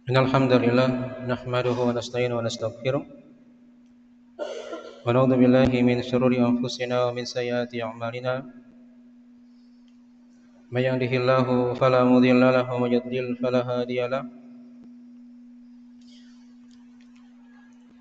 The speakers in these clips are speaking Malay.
Innal hamdalillah nahmaduhu wa nasta'inuhu wa nastaghfiruh wa na'udzu billahi min shururi anfusina wa min sayyiati a'malina. May yahdihillahu fala mudilla lahu wa may yudlil fala hadiya lahu.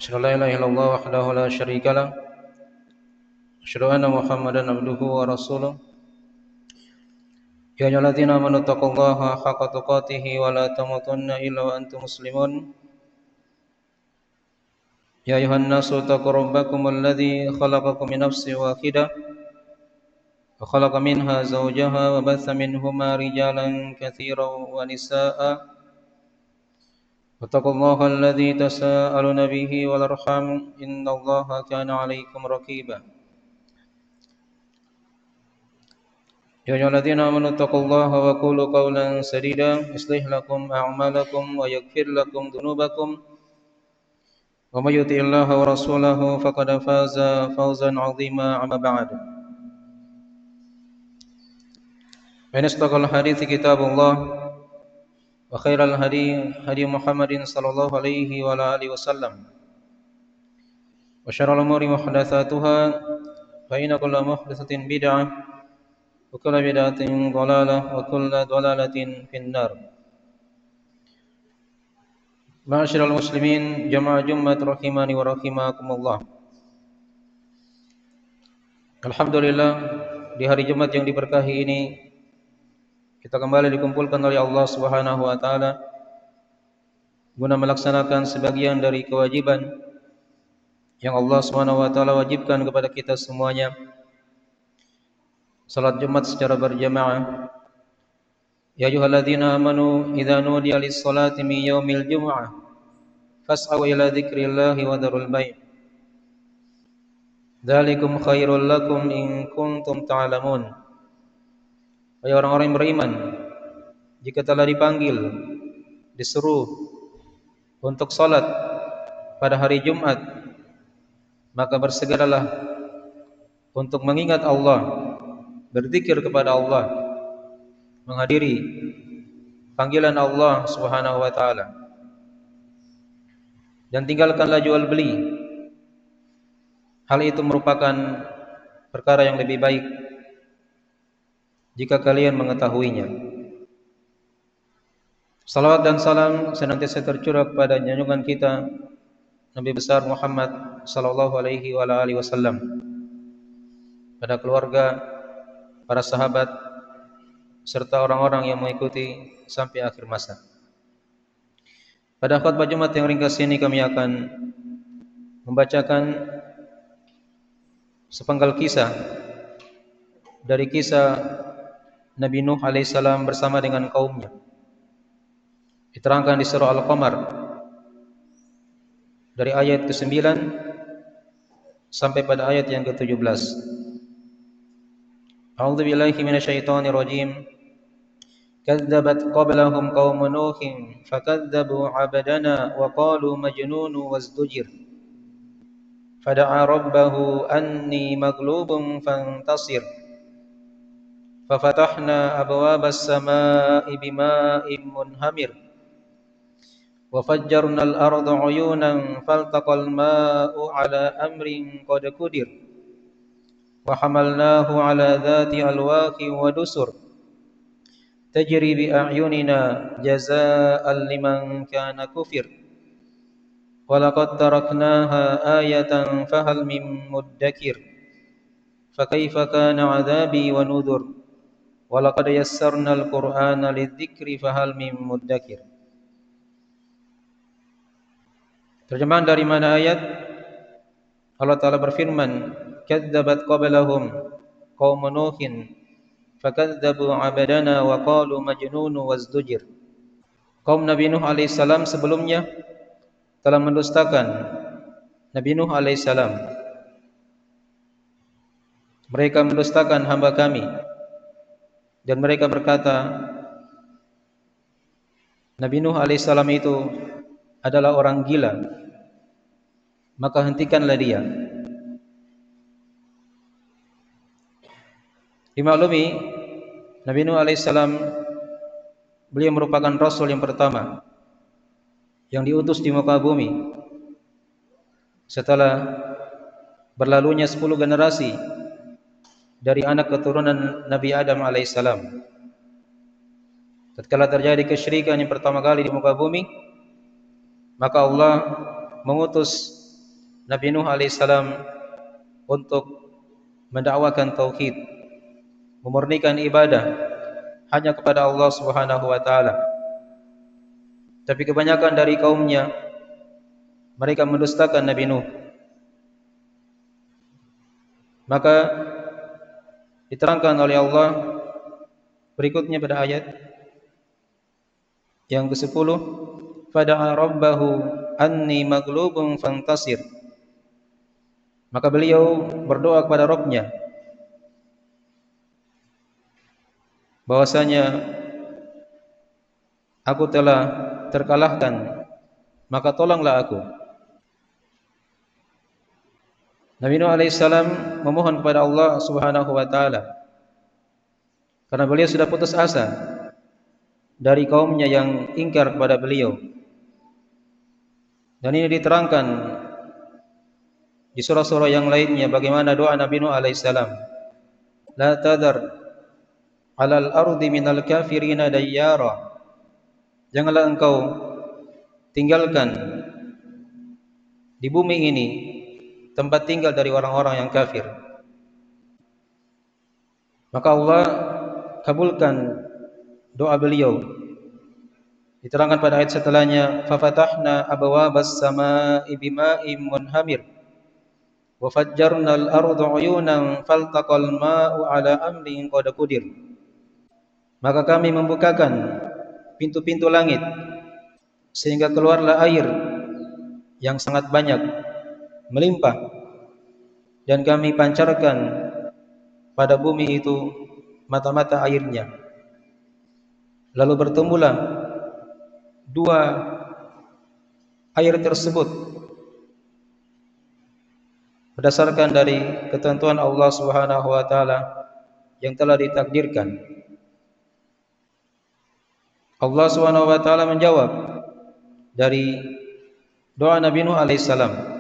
Asyhadu an la ilaha illallah wahdahu la syarika lahu. Asyhadu anna Muhammadan abduhu wa rasuluh. Ya ayyuhalladzina amanu taqullaha haqqa tuqatih wa la tamutunna illa wa antum muslimun. Ya ayuhan nasu taqu rabbakum alladzi khalaqakum min nafsin wahidah wa khalaqa minha zawjaha wa batha minhuma rijalan katsiran wa nisaa'a wattaqullaha alladzi tasaaluna bihi wal arham innallaha kana 'alaikum raqiba. Ya ayyuhalladzina amanu taqullaha wa qulu qawlan sadida yuslih lakum a'malakum wa yaghfir lakum dhunubakum wa may yuti'illaha wa rasulahu faqad faza fawzan 'azima amma ba'd. Fa asdaqal hadithi kitabullah wa khairal hadi hadi Muhammadin sallallahu alaihi wa ala alihi wasallam wa syarrul umuri muhdatsatuha fa inna kulla muhdatsatin bid'ah wa kulla bid'atin dhalalah wa kulla dhalalatin finnar. Ma'asyiral muslimin jamaah Jumat rahimani wa rahimakumullah. Alhamdulillah, di hari Jumat yang diberkahi ini kita kembali dikumpulkan oleh Allah Subhanahu wa taala guna melaksanakan sebagian dari kewajiban yang Allah Subhanahu wa taala wajibkan kepada kita semuanya. Salat Jumat secara berjamaah. Ya ayyuhalladzina amanu idza nudiya lis-salati min yaumil jumu'ah fas'au ila dzikrillahi wa dzarul bai'. Dzalikum khairul lakum in kuntum ta'lamun. Wahai orang-orang yang beriman, jika telah dipanggil, disuruh untuk salat pada hari Jumat, maka bersegeralah untuk mengingat Allah, berzikir kepada Allah, menghadiri panggilan Allah Subhanahu wa taala. Dan tinggalkanlah jual beli. Hal itu merupakan perkara yang lebih baik jika kalian mengetahuinya. Salawat dan salam senantiasa tercurah kepada junjungan kita Nabi besar Muhammad sallallahu alaihi wa alihi wasallam, pada keluarga, para sahabat serta orang-orang yang mengikuti sampai akhir masa. Pada khutbah Jumat yang ringkas ini kami akan membacakan sepenggal kisah dari kisah Nabi Nuh alaihissalam bersama dengan kaumnya. Diterangkan di surah Al-Qamar dari ayat ke-9 sampai pada ayat yang ke-17. A'udzu billahi minasyaitonir rajim. Kadzabat qablahum qaum Nuhin fakadzabu 'abdana wa qalu majnun wazdujir. Fada'a rabbahu anni maghlubun fantasir. Fafatahna abwabas samaa'i bima'in munhamir. وفجرنا الأرض عيونا فالتقى الماء على أمر قد قدر وحملناه على ذات ألواح ودسر تجري بأعيننا جزاء لمن كان كفر ولقد تركناها آية فهل من مدكر فكيف كان عذابي ونذر ولقد يسرنا القرآن للذكر فهل من مدكر. Terjemahan dari mana ayat? Allah Ta'ala berfirman, kadzabat qablahum qaum Nuhin fakadzabu 'abdana wa qalu majnun wazdujir. Kaum Nabi Nuh alaihissalam sebelumnya telah mendustakan Nabi Nuh alaihissalam. Mereka mendustakan hamba kami dan mereka berkata, Nabi Nuh alaihissalam itu adalah orang gila, maka hentikanlah dia. Dimaklumi, Nabi Nuh alaihissalam beliau merupakan rasul yang pertama yang diutus di muka bumi setelah berlalunya 10 generasi dari anak keturunan Nabi Adam alaihissalam. Tatkala terjadi kesyirikan yang pertama kali di muka bumi, maka Allah mengutus Nabi Nuh alaihissalam untuk mendakwakan tauhid, memurnikan ibadah hanya kepada Allah Subhanahu wa taala. Tapi kebanyakan dari kaumnya mereka mendustakan Nabi Nuh. Maka diterangkan oleh Allah berikutnya pada ayat yang ke-10, fada'a rabbahu anni maghlubun fantasir. Maka beliau berdoa kepada Rabb-Nya bahwasanya aku telah terkalahkan, maka tolonglah aku. Nabi Nuh alaihissalam memohon kepada Allah Subhanahu wa taala karena beliau sudah putus asa dari kaumnya yang ingkar kepada beliau. Dan ini diterangkan di surah-surah yang lainnya bagaimana doa Nabi Nuh alaihissalam. La tadar 'alal ardi minal kafirina dayyara. Janganlah engkau tinggalkan di bumi ini tempat tinggal dari orang-orang yang kafir. Maka Allah kabulkan doa beliau. Diterangkan pada ayat setelahnya, fafatahna abwabas samaa'i bima'in munhamir wa fajjarnal arda 'uyunan faltaqal ma'u 'ala amrin qad qadir. Maka kami membukakan pintu-pintu langit sehingga keluarlah air yang sangat banyak melimpah, dan kami pancarkan pada bumi itu mata-mata airnya. Lalu bertemulah dua air tersebut berdasarkan dari ketentuan Allah Subhanahu wa taala yang telah ditakdirkan. Allah Subhanahu wa taala menjawab dari doa Nabi Nuh alaihissalam.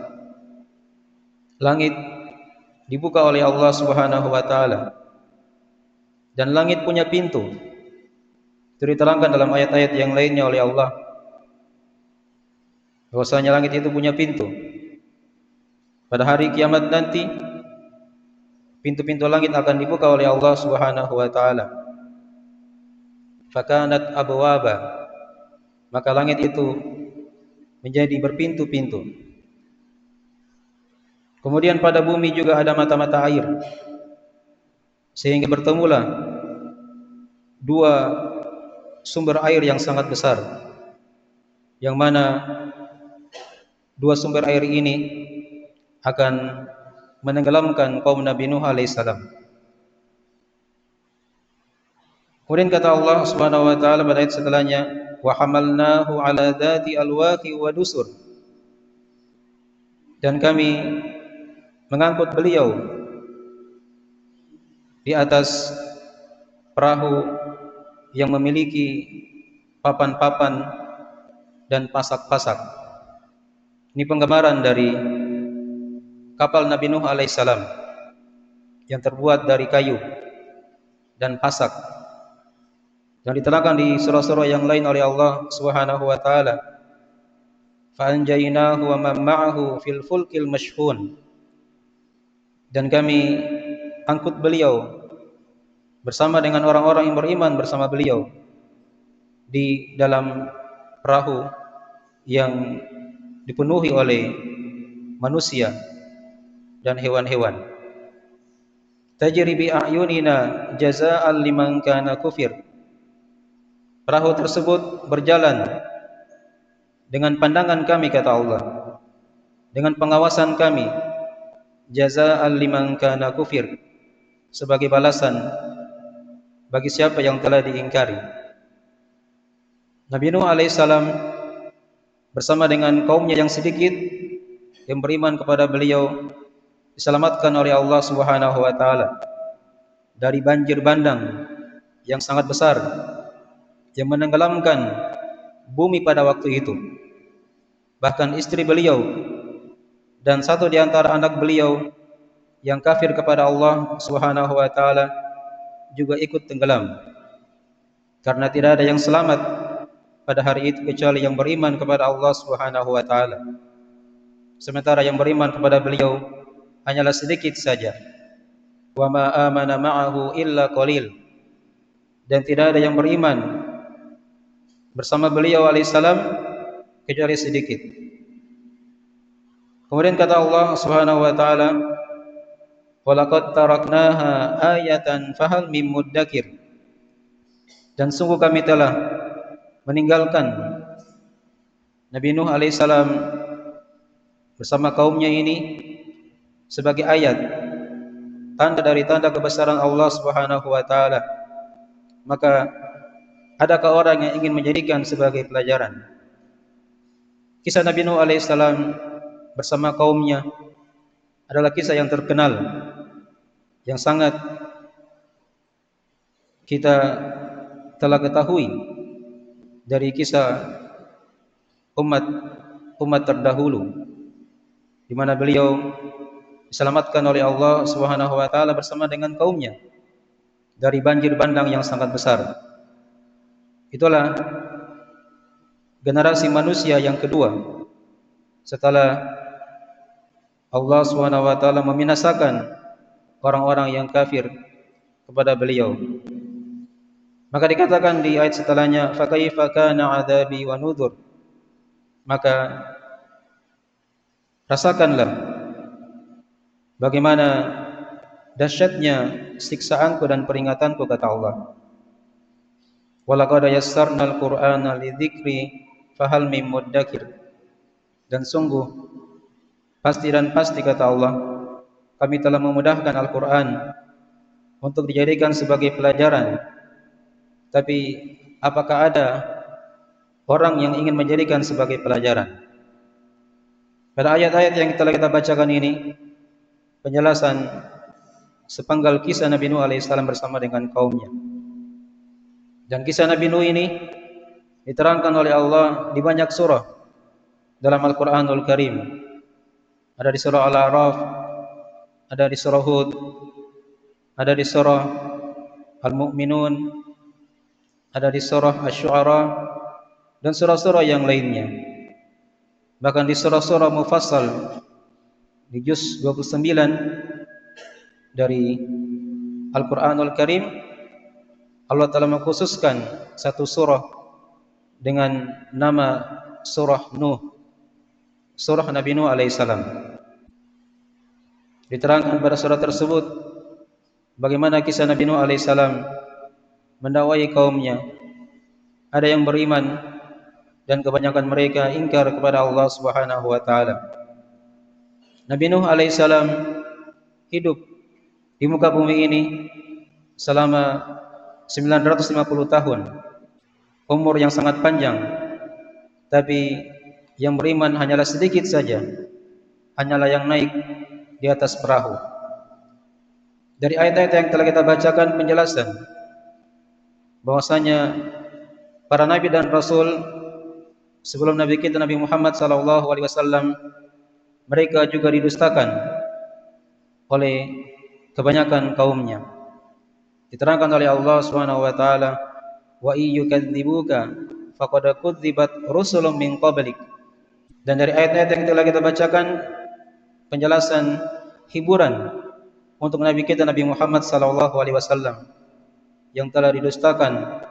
Langit dibuka oleh Allah Subhanahu wa taala dan langit punya pintu. Itu diterangkan dalam ayat-ayat yang lainnya oleh Allah bahwasanya langit itu punya pintu. Pada hari kiamat nanti pintu-pintu langit akan dibuka oleh Allah Subhanahu wa taala. Fakanat abwaba. Maka langit itu menjadi berpintu-pintu. Kemudian pada bumi juga ada mata-mata air, sehingga bertemulah dua sumber air yang sangat besar, yang mana dua sumber air ini akan menenggelamkan kaum Nabi Nuh alaihissalam. Kemudian kata Allah Subhanahu wa taala pada ayat setelahnya, wa hamalnahu ala dzati alwaqi wa dusur. Dan kami mengangkut beliau di atas perahu yang memiliki papan-papan dan pasak-pasak. Ini penggambaran dari kapal Nabi Nuh alaihissalam yang terbuat dari kayu dan pasak. Yang diterangkan di surah-surah yang lain oleh Allah Subhanahu wa taala, fa anjaynahu wa man ma'ahu fil fulkil mashhun. Dan kami angkut beliau bersama dengan orang-orang yang beriman bersama beliau di dalam perahu yang dipenuhi oleh manusia dan hewan-hewan. Tajri bi a'yunina jazaa'an liman kana kufir. Perahu tersebut berjalan dengan pandangan kami, kata Allah, dengan pengawasan kami, jazaa'an liman kana kufir, sebagai balasan bagi siapa yang telah diingkari. Nabi Nuh alaihissalam bersama dengan kaumnya yang sedikit yang beriman kepada beliau diselamatkan oleh Allah Subhanahu wa taala dari banjir bandang yang sangat besar yang menenggelamkan bumi pada waktu itu. bahkan istri beliau dan satu di antara anak beliau yang kafir kepada Allah Subhanahu wa taala juga ikut tenggelam, karena tidak ada yang selamat pada hari itu kecuali yang beriman kepada Allah Subhanahu wa taala. Sementara yang beriman kepada beliau hanyalah sedikit saja. Wa ma amana ma'ahu illa qalil. Dan tidak ada yang beriman bersama beliau alaihissalam kecuali sedikit. Kemudian kata Allah Subhanahu wa taala, "Wa laqad taraknaha ayatan fahal mim muddakir." Dan sungguh kami telah meninggalkan Nabi Nuh alaihissalam bersama kaumnya ini sebagai ayat, tanda dari tanda kebesaran Allah Subhanahu wa taala. Maka adakah orang yang ingin menjadikan sebagai pelajaran? Kisah Nabi Nuh alaihissalam bersama kaumnya adalah kisah yang terkenal, yang sangat kita telah ketahui dari kisah umat terdahulu, di mana beliau diselamatkan oleh Allah Subhanahu wa taala bersama dengan kaumnya dari banjir bandang yang sangat besar. Itulah generasi manusia yang kedua setelah Allah Subhanahu wa taala membinasakan orang-orang yang kafir kepada beliau. Maka dikatakan di ayat setelahnya, fa kaifa kana adzabi wa nudhur. Maka rasakanlah bagaimana dahsyatnya siksaanku dan peringatanku, kata Allah. Wa laqad yassarnal qur'ana lidzikri fahal mim muddakir. Dan sungguh pasti kata Allah, kami telah memudahkan Al-Quran untuk dijadikan sebagai pelajaran. Tapi apakah ada orang yang ingin menjadikan sebagai pelajaran? Pada ayat-ayat yang telah kita bacakan ini, penjelasan sepenggal kisah Nabi Nuh alaihissalam bersama dengan kaumnya. Dan kisah Nabi Nuh ini diterangkan oleh Allah di banyak surah dalam Al-Quranul Karim. Ada di surah Al-A'raf, ada di surah Hud, ada di surah Al-Mu'minun, ada di surah Asy-Syu'ara, dan surah-surah yang lainnya. Bahkan di surah-surah Mufassal di juz 29 dari Al-Quranul Karim, Allah telah mengkhususkan satu surah dengan nama surah Nuh, surah Nabi Nuh alaihissalam. Diterangkan pada surah tersebut bagaimana kisah Nabi Nuh alaihissalam mendakwai kaumnya. Ada yang beriman dan kebanyakan mereka ingkar kepada Allah Subhanahu wa taala. Nabi Nuh alaihissalam hidup di muka bumi ini selama 950 tahun, umur yang sangat panjang. Tapi yang beriman hanyalah sedikit saja, hanyalah yang naik di atas perahu. Dari ayat-ayat yang telah kita bacakan penjelasan bahwasanya para nabi dan rasul sebelum Nabi kita Nabi Muhammad SAW, mereka juga didustakan oleh kebanyakan kaumnya. Diterangkan oleh Allah Subhanahu wa taala, wa iyyukadzibuka faqad kudzibat rusulun min qablik. Dan dari ayat-ayat yang telah kita bacakan penjelasan hiburan untuk Nabi kita Nabi Muhammad SAW yang telah didustakan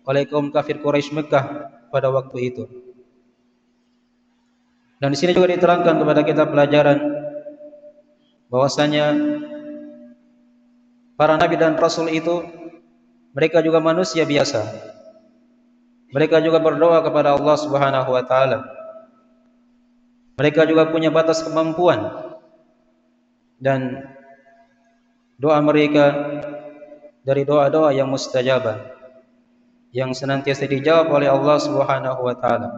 oleh kaum kafir Quraisy Mekah pada waktu itu. Dan di sini juga diterangkan kepada kita pelajaran bahwasanya para nabi dan rasul itu mereka juga manusia biasa. Mereka juga berdoa kepada Allah Subhanahu wa taala. Mereka juga punya batas kemampuan, dan doa mereka dari doa-doa yang mustajabah, yang senantiasa dijawab oleh Allah Subhanahu wa taala.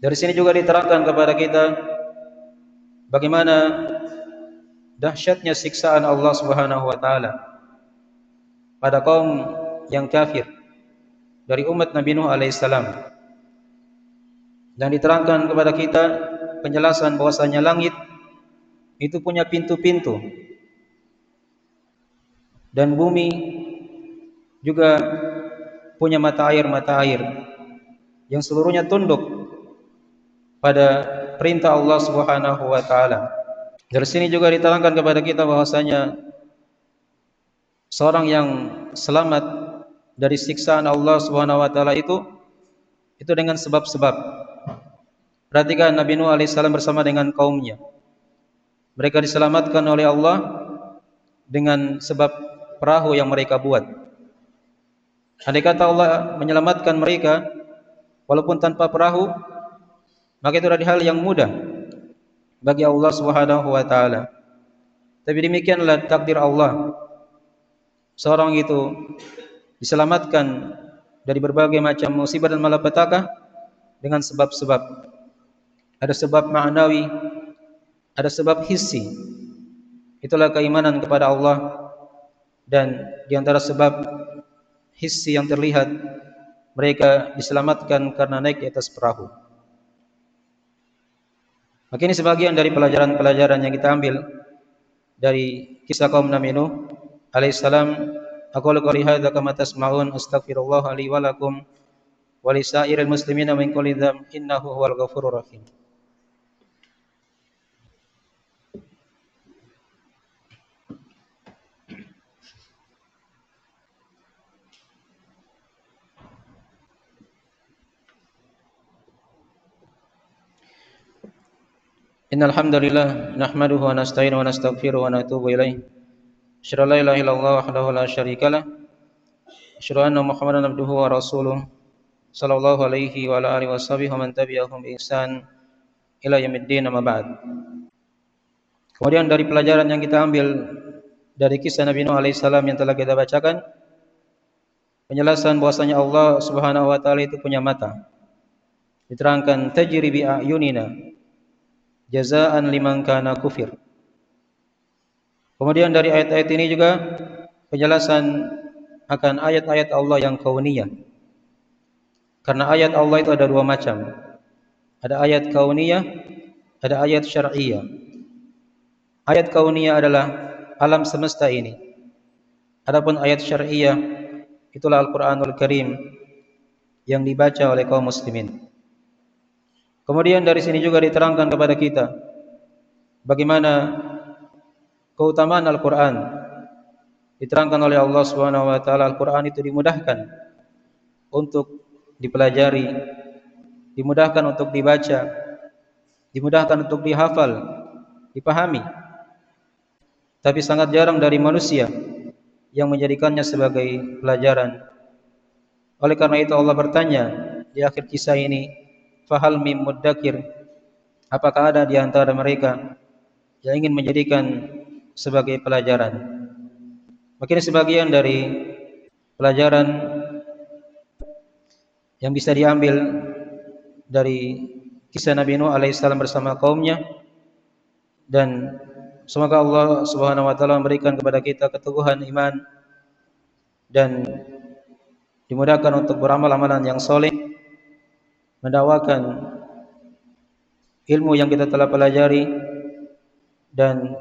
Dari sini juga diterangkan kepada kita bagaimana dahsyatnya siksaan Allah Subhanahu wa taala pada kaum yang kafir dari umat Nabi Nuh alaihissalam. Dan diterangkan kepada kita penjelasan bahwasanya langit itu punya pintu-pintu dan bumi juga punya mata air yang seluruhnya tunduk pada perintah Allah Subhanahu wa taala. Dari sini juga diterangkan kepada kita bahwasanya seorang yang selamat dari siksaan Allah Subhanahu wa taala itu dengan sebab-sebab. Perhatikan Nabi Nuh alaihissalam bersama dengan kaumnya. Mereka diselamatkan oleh Allah dengan sebab perahu yang mereka buat. Andai kata Allah menyelamatkan mereka walaupun tanpa perahu, maka itu adalah hal yang mudah bagi Allah Subhanahu wa taala. Tapi demikianlah takdir Allah. Seorang itu diselamatkan dari berbagai macam musibah dan malapetaka dengan sebab-sebab. Ada sebab ma'nawi, ada sebab hissi. Itulah keimanan kepada Allah. Dan di antara sebab hissi yang terlihat, mereka diselamatkan karena naik di atas perahu. Maka ini sebagian dari pelajaran-pelajaran yang kita ambil dari kisah kaum Nabi Nuh alaihissalam. Aqulu qouli hadza kama tasma'un astaghfirullah li wa lakum wa lisairil muslimina min kulli dzam innahu huwal ghafurur rahim. Innal hamdalillah nahmaduhu wa nasta'inuhu wa nastaghfiruhu wa natubu ilaih. Asyhadu an la ilaha illallah wahdahu la syarikalah. Asyhadu anna Muhammadan abduhu wa rasuluh. Sallallahu alaihi wa ala alihi washabihi wa man tabi'ahum bi ihsan ila yaumiddin, amma ba'd. Kemudian dari pelajaran yang kita ambil dari kisah Nabi Nuh alaihissalam yang telah kita bacakan, penjelasan bahwasanya Allah Subhanahu wa taala itu punya mata. Diterangkan tajri bi ayunina jazaan liman kana kufir. Kemudian dari ayat-ayat ini juga penjelasan akan ayat-ayat Allah yang kauniyah. Karena ayat Allah itu ada dua macam. Ada ayat kauniyah, ada ayat syar'iyah. Ayat kauniyah adalah alam semesta ini. Adapun ayat syar'iyah itulah Al-Qur'anul Karim yang dibaca oleh kaum muslimin. Kemudian dari sini juga diterangkan kepada kita bagaimana keutamaan Al-Quran. Diterangkan oleh Allah Subhanahu wa taala, Al-Quran itu dimudahkan untuk dipelajari, dimudahkan untuk dibaca, dimudahkan untuk dihafal, dipahami. Tapi sangat jarang dari manusia yang menjadikannya sebagai pelajaran. Oleh karena itu Allah bertanya di akhir kisah ini, fahal mim muddakir, apakah ada di antara mereka yang ingin menjadikan sebagai pelajaran? Maka ini sebagian dari pelajaran yang bisa diambil dari kisah Nabi Nuh alaihissalam bersama kaumnya, dan semoga Allah Subhanahu wa taala memberikan kepada kita keteguhan iman dan dimudahkan untuk beramal amalan yang soleh, mendakwakan ilmu yang kita telah pelajari dan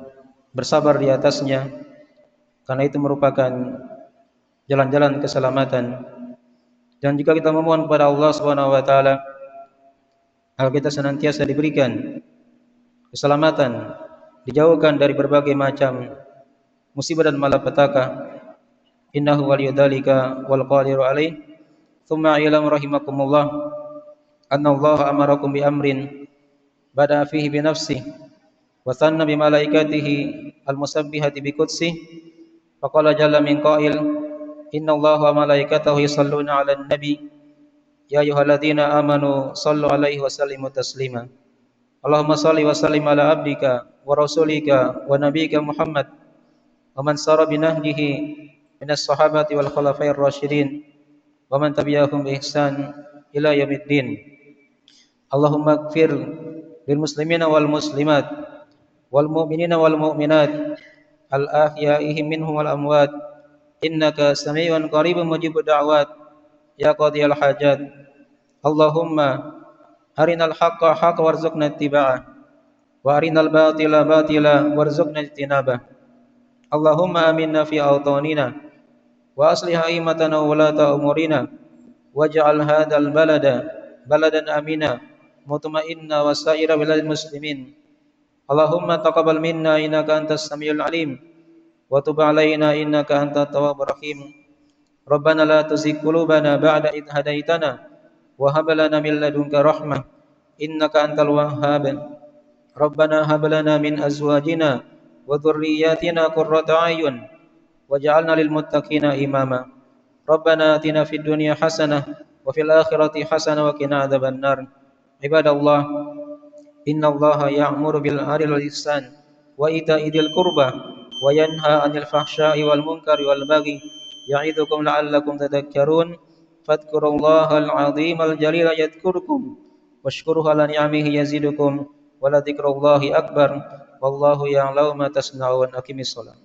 bersabar di atasnya, karena itu merupakan jalan-jalan keselamatan. Dan juga kita memohon kepada Allah Subhanahu wa taala agar kita senantiasa diberikan keselamatan, dijauhkan dari berbagai macam musibah dan malapetaka. Innahu waliyudzalika wal qadiru alaih. Tsumma ilam rahimakumullah anna Allah amarakum bi amrin bada fihi bi nafsihi wa sanna bi malaikatihi al-musabbihati bi qudsihi faqala jalla min qail inna Allaha wa malaikatahu yusalluna 'alan nabi ya ayyuhalladzina amanu sallu 'alaihi wa sallimu taslima. Allahumma salli wa sallim ala abdika wa rasulika wa nabiyyika Muhammad wa man sara bi nahjihi minas sahabati wal khulafa'ir rasyidin wa man tabi'ahum bi ihsan ila yaumiddin. Allahumma ighfir lil muslimina wal muslimat wal mu'minina wal mu'minat al ahya'i minhum wal amwat innaka sami'un qaribun mujibud da'wat ya qadiyal hajat. Allahumma arinal haqqa haqqan warzuqna ittiba'ah wa arinal batila batila warzuqna ijtinabah. Allahumma aminna fi awtanina wa aslih a'immatana wa ulata umurina waj'al hadzal balada baladan amina mutma'inna wa sa'ira biladil muslimin. Allahumma taqabbal minna innaka antas samiul alim wa tub 'alaina innaka antat tawwabur rahim. Rabbana la tuzigh qulubana ba'da idh hadaitana wa hab lana min ladunka rahmah innaka antal wahhab. Rabbana hab lana min azwajina wa dhurriyyatina qurrata a'yun waj'alna lil muttaqina imama. Rabbana atina fid dunya hasanah wa fil akhirati hasanah wa qina adzabannar. Ibadallah, innallaha ya'muru bil 'adli wal ihsan wa ita'i dzil qurba wa yanha 'anil fahsya'i wal munkari wal baghi ya'idzukum la'allakum tadhakkarun. Fadhkurullahal 'azimal jalila yadhkurkum washkuruhu 'ala ni'amihi yazidukum wa la dzikrullahi akbar wallahu ya'lamu ma tasna'un. Aqimis shalah.